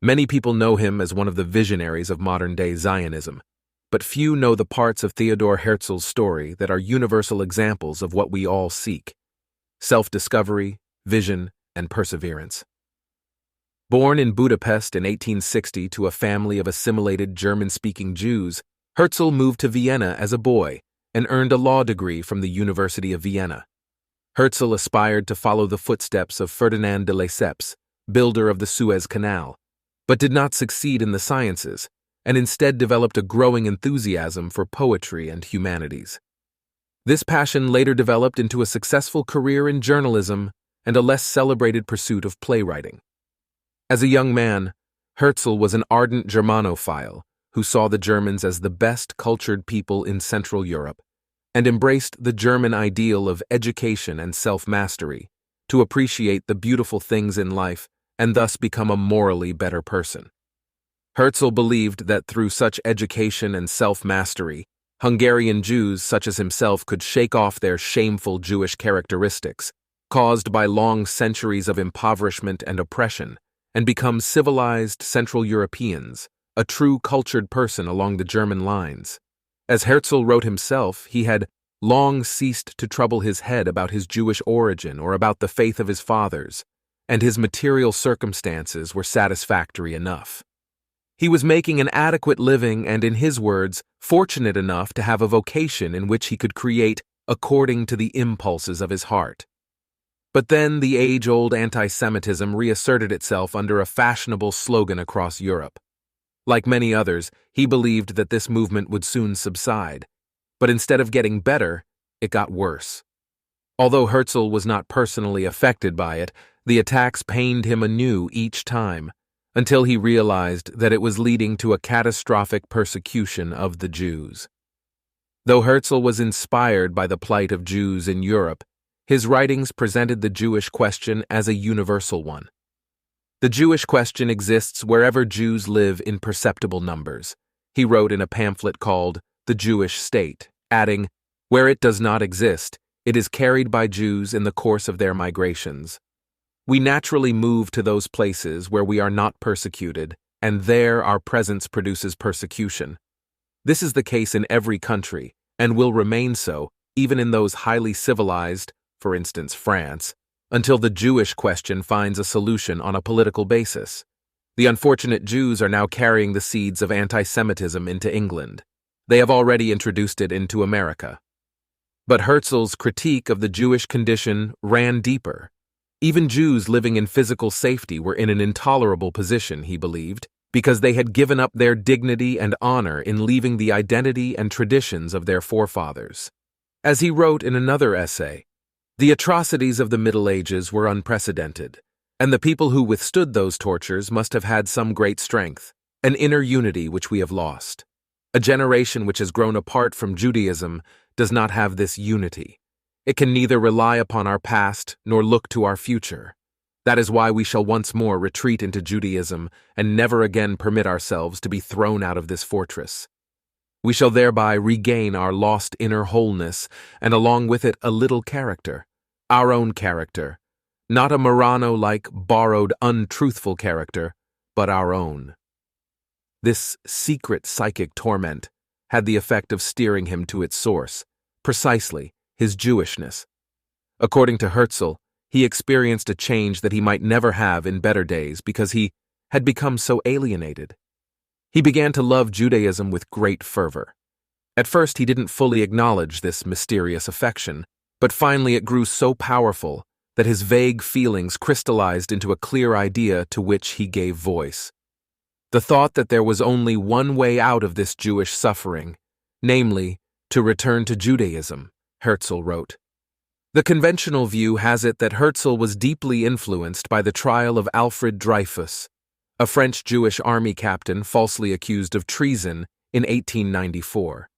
Many people know him as one of the visionaries of modern-day Zionism, but few know the parts of Theodor Herzl's story that are universal examples of what we all seek: self-discovery, vision, and perseverance. Born in Budapest in 1860 to a family of assimilated German-speaking Jews, Herzl moved to Vienna as a boy and earned a law degree from the University of Vienna. Herzl aspired to follow the footsteps of Ferdinand de Lesseps, builder of the Suez Canal, but did not succeed in the sciences, and instead developed a growing enthusiasm for poetry and humanities. This passion later developed into a successful career in journalism and a less celebrated pursuit of playwriting. As a young man, Herzl was an ardent Germanophile who saw the Germans as the best cultured people in Central Europe and embraced the German ideal of education and self-mastery to appreciate the beautiful things in life and thus become a morally better person. Herzl believed that through such education and self-mastery, Hungarian Jews such as himself could shake off their shameful Jewish characteristics, caused by long centuries of impoverishment and oppression, and become civilized Central Europeans, a true cultured person along the German lines. As Herzl wrote himself, he had long ceased to trouble his head about his Jewish origin or about the faith of his fathers, and his material circumstances were satisfactory enough. He was making an adequate living and, in his words, fortunate enough to have a vocation in which he could create according to the impulses of his heart. But then the age-old anti-Semitism reasserted itself under a fashionable slogan across Europe. Like many others, he believed that this movement would soon subside, but instead of getting better, it got worse. Although Herzl was not personally affected by it, the attacks pained him anew each time, until he realized that it was leading to a catastrophic persecution of the Jews. Though Herzl was inspired by the plight of Jews in Europe, his writings presented the Jewish question as a universal one. The Jewish question exists wherever Jews live in perceptible numbers, he wrote in a pamphlet called The Jewish State, adding, "Where it does not exist, it is carried by Jews in the course of their migrations. We naturally move to those places where we are not persecuted, and there our presence produces persecution. This is the case in every country, and will remain so, even in those highly civilized, for instance France, until the Jewish question finds a solution on a political basis. The unfortunate Jews are now carrying the seeds of anti-Semitism into England. They have already introduced it into America." But Herzl's critique of the Jewish condition ran deeper. Even Jews living in physical safety were in an intolerable position, he believed, because they had given up their dignity and honor in leaving the identity and traditions of their forefathers. As he wrote in another essay, "The atrocities of the Middle Ages were unprecedented, and the people who withstood those tortures must have had some great strength, an inner unity which we have lost. A generation which has grown apart from Judaism does not have this unity. It can neither rely upon our past nor look to our future. That is why we shall once more retreat into Judaism and never again permit ourselves to be thrown out of this fortress. We shall thereby regain our lost inner wholeness and along with it a little character, our own character, not a Morano-like borrowed untruthful character, but our own." This secret psychic torment had the effect of steering him to its source, precisely his Jewishness. According to Herzl, he experienced a change that he might never have in better days because he had become so alienated. He began to love Judaism with great fervor. At first he didn't fully acknowledge this mysterious affection, but finally it grew so powerful that his vague feelings crystallized into a clear idea to which he gave voice. The thought that there was only one way out of this Jewish suffering, namely, to return to Judaism, Herzl wrote. The conventional view has it that Herzl was deeply influenced by the trial of Alfred Dreyfus, a French Jewish army captain falsely accused of treason in 1894.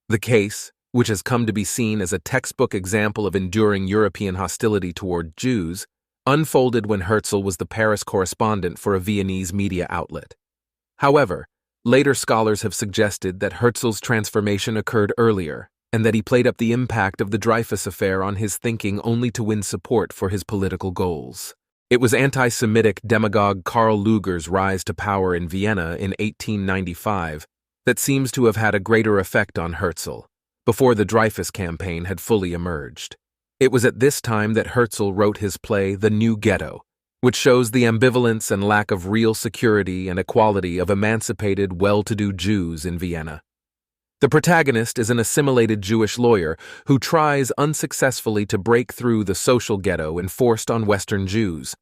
The case, which has come to be seen as a textbook example of enduring European hostility toward Jews, unfolded when Herzl was the Paris correspondent for a Viennese media outlet. However, later scholars have suggested that Herzl's transformation occurred earlier, and that he played up the impact of the Dreyfus affair on his thinking only to win support for his political goals. It was anti-Semitic demagogue Karl Lueger's rise to power in Vienna in 1895 that seems to have had a greater effect on Herzl, before the Dreyfus campaign had fully emerged. It was at this time that Herzl wrote his play The New Ghetto, which shows the ambivalence and lack of real security and equality of emancipated, well-to-do Jews in Vienna. The protagonist is an assimilated Jewish lawyer who tries unsuccessfully to break through the social ghetto enforced on Western Jews.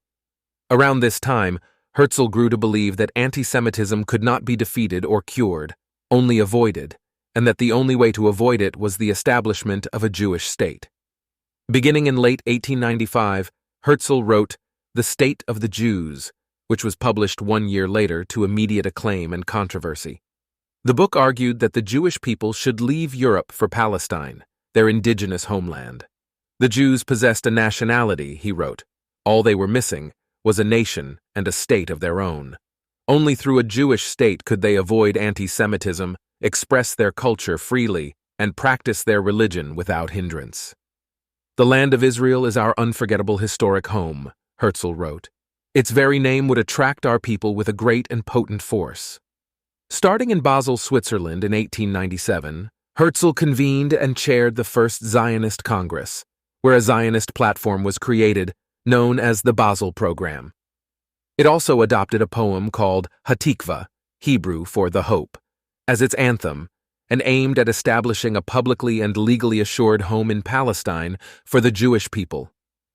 Around this time, Herzl grew to believe that anti-Semitism could not be defeated or cured, only avoided, and that the only way to avoid it was the establishment of a Jewish state. Beginning in late 1895, Herzl wrote The State of the Jews, which was published 1 year later to immediate acclaim and controversy. The book argued that the Jewish people should leave Europe for Palestine, their indigenous homeland. The Jews possessed a nationality, he wrote. All they were missing was a nation and a state of their own. Only through a Jewish state could they avoid anti-Semitism, express their culture freely, and practice their religion without hindrance. The land of Israel is our unforgettable historic home, Herzl wrote. Its very name would attract our people with a great and potent force. Starting in Basel, Switzerland in 1897, Herzl convened and chaired the first Zionist Congress, where a Zionist platform was created, known as the Basel Program. It also adopted a poem called Hatikva, Hebrew for the Hope, as its anthem, and aimed at establishing a publicly and legally assured home in Palestine for the Jewish people,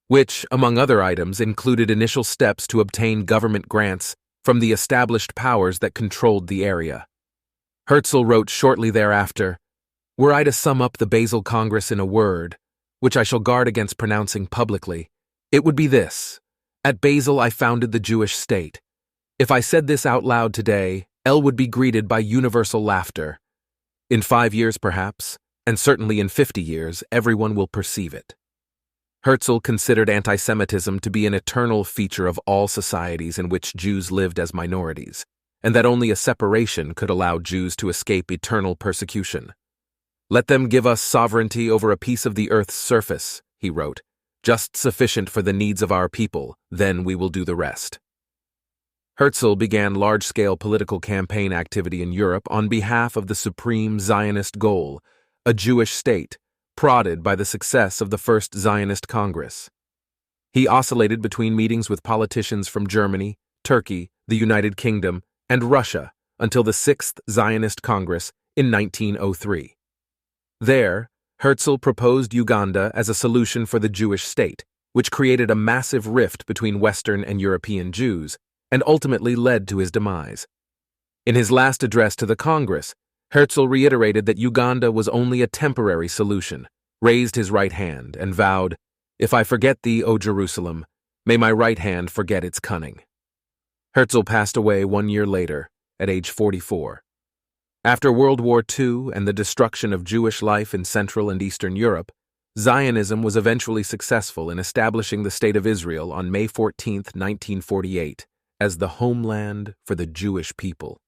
which, among other items, included initial steps to obtain government grants from the established powers that controlled the area. Herzl wrote shortly thereafter, "Were I to sum up the Basel Congress in a word, which I shall guard against pronouncing publicly, it would be this: at Basel I founded the Jewish state. If I said this out loud today, L would be greeted by universal laughter. In 5 years perhaps, and certainly in 50 years, everyone will perceive it." Herzl considered anti-Semitism to be an eternal feature of all societies in which Jews lived as minorities, and that only a separation could allow Jews to escape eternal persecution. "Let them give us sovereignty over a piece of the earth's surface," he wrote, "just sufficient for the needs of our people, then we will do the rest." Herzl began large-scale political campaign activity in Europe on behalf of the supreme Zionist goal, a Jewish state, prodded by the success of the First Zionist Congress. He oscillated between meetings with politicians from Germany, Turkey, the United Kingdom, and Russia until the Sixth Zionist Congress in 1903. There, Herzl proposed Uganda as a solution for the Jewish state, which created a massive rift between Western and European Jews, and ultimately led to his demise. In his last address to the Congress, Herzl reiterated that Uganda was only a temporary solution, raised his right hand, and vowed, "If I forget thee, O Jerusalem, may my right hand forget its cunning." Herzl passed away 1 year later, at age 44. After World War II and the destruction of Jewish life in Central and Eastern Europe, Zionism was eventually successful in establishing the State of Israel on May 14, 1948, as the homeland for the Jewish people.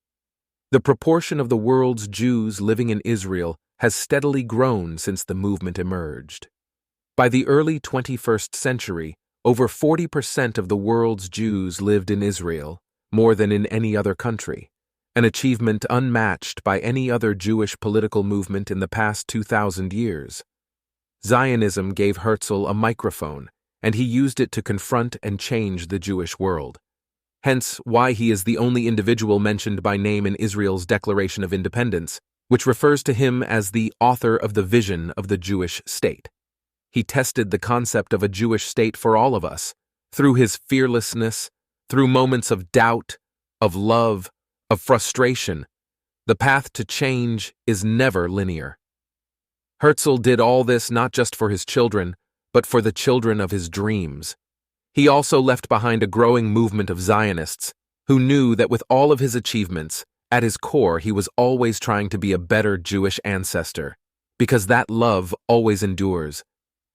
The proportion of the world's Jews living in Israel has steadily grown since the movement emerged. By the early 21st century, over 40% of the world's Jews lived in Israel, more than in any other country, an achievement unmatched by any other Jewish political movement in the past 2,000 years. Zionism gave Herzl a microphone, and he used it to confront and change the Jewish world. Hence why he is the only individual mentioned by name in Israel's Declaration of Independence, which refers to him as the author of the vision of the Jewish state. He tested the concept of a Jewish state for all of us, through his fearlessness, through moments of doubt, of love, of frustration. The path to change is never linear. Herzl did all this not just for his children, but for the children of his dreams. He also left behind a growing movement of Zionists who knew that with all of his achievements, at his core he was always trying to be a better Jewish ancestor, because that love always endures.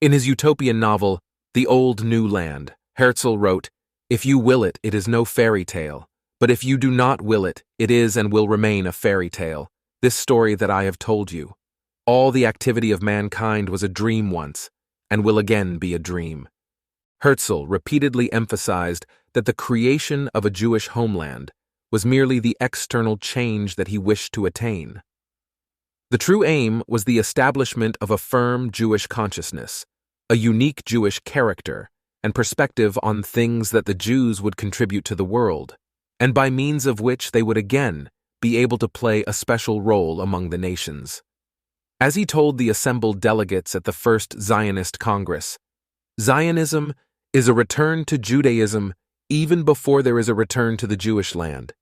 In his utopian novel, The Old New Land, Herzl wrote, "If you will it, it is no fairy tale, but if you do not will it, it is and will remain a fairy tale, this story that I have told you. All the activity of mankind was a dream once, and will again be a dream." Herzl repeatedly emphasized that the creation of a Jewish homeland was merely the external change that he wished to attain. The true aim was the establishment of a firm Jewish consciousness, a unique Jewish character, and perspective on things that the Jews would contribute to the world, and by means of which they would again be able to play a special role among the nations. As he told the assembled delegates at the First Zionist Congress, Zionism is a return to Judaism even before there is a return to the Jewish land.